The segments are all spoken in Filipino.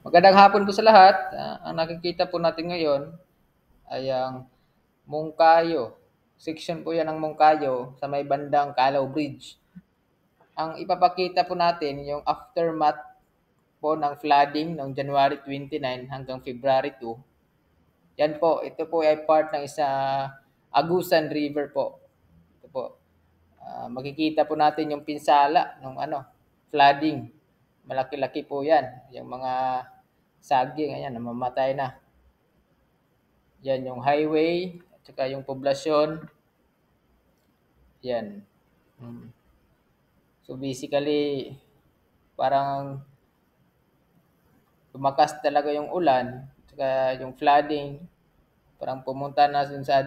Magandang hapon po sa lahat. Ang nakikita po natin ngayon ay ang Mungkayo. Section po yan ng Mungkayo sa may bandang Calao Bridge. Ang ipapakita po natin yung aftermath po ng flooding noong January 29 hanggang February 2. Yan po, ito po ay part ng isa Agusan River po. Ito po. Makikita po natin yung pinsala ng flooding. Malaki-laki po yan. Yung mga saging, ayan, namamatay na. Yan yung highway, at saka yung poblasyon. Yan. So basically, parang tumakas talaga yung ulan, at saka yung flooding, parang pumunta na dun sa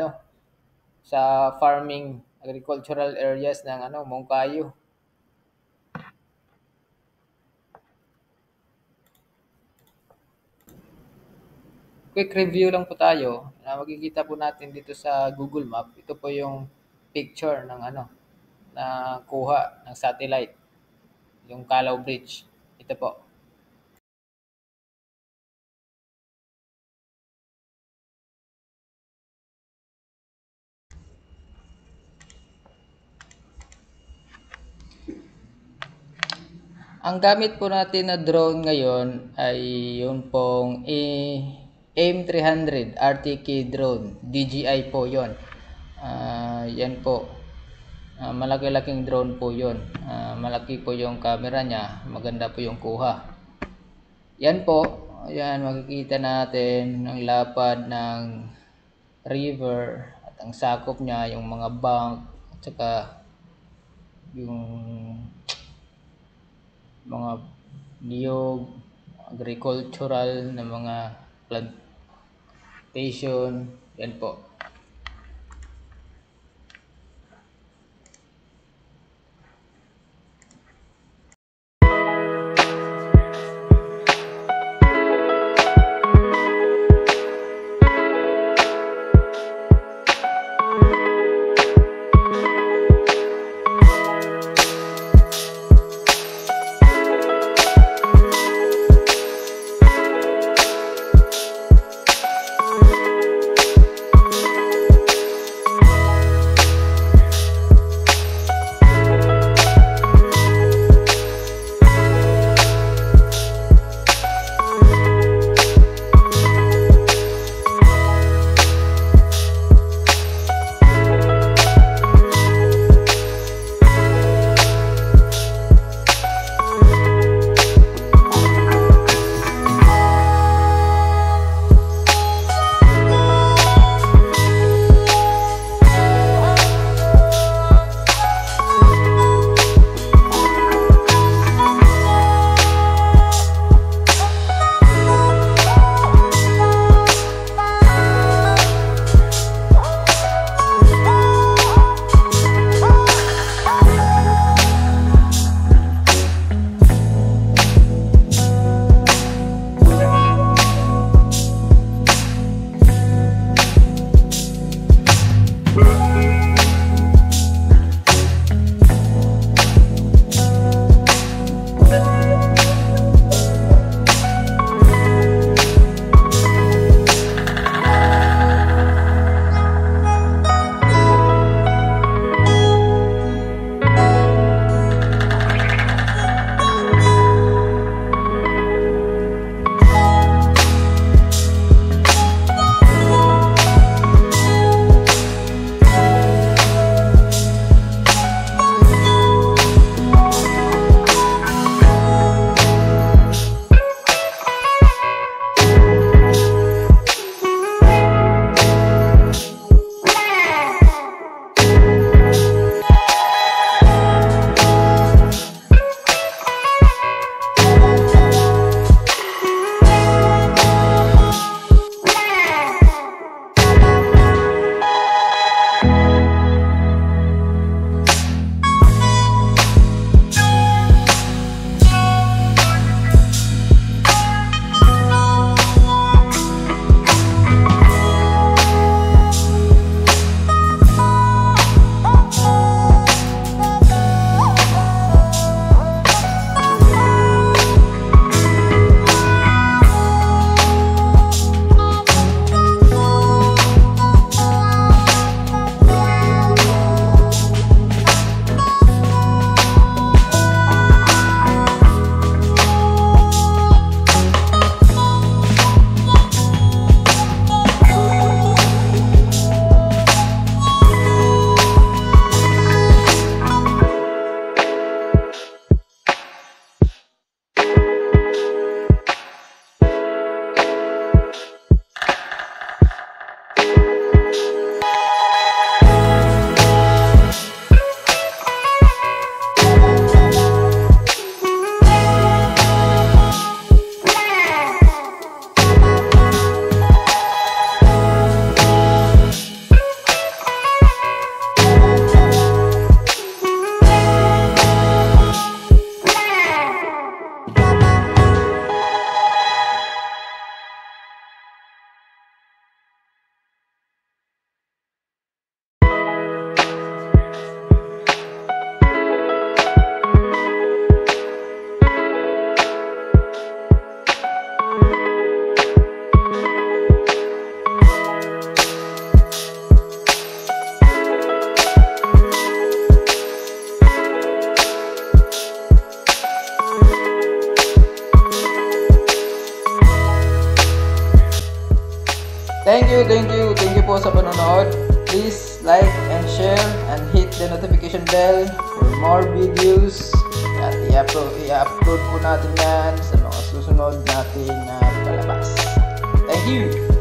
sa farming, agricultural areas ng Mungkayo. Quick review lang po tayo. Makikita po natin dito sa Google Map. Ito po yung picture ng na kuha ng satellite. Yung Calao Bridge. Ito po. Ang gamit po natin na drone ngayon ay yung pong AIM-300 RTK drone. DJI po yon. Yan po. Malaki-laking drone po yon. Malaki po yung camera niya. Maganda po yung kuha. Yan po. Yan, makikita natin ang lapad ng river at ang sakop niya, yung mga bank at saka yung mga niyog, agricultural na mga plantation. Yan po. Thank you po sa panonood. Please like and share and hit the notification bell for more videos. At i-upload po natin yan sa mga susunod nating palabas. Thank you!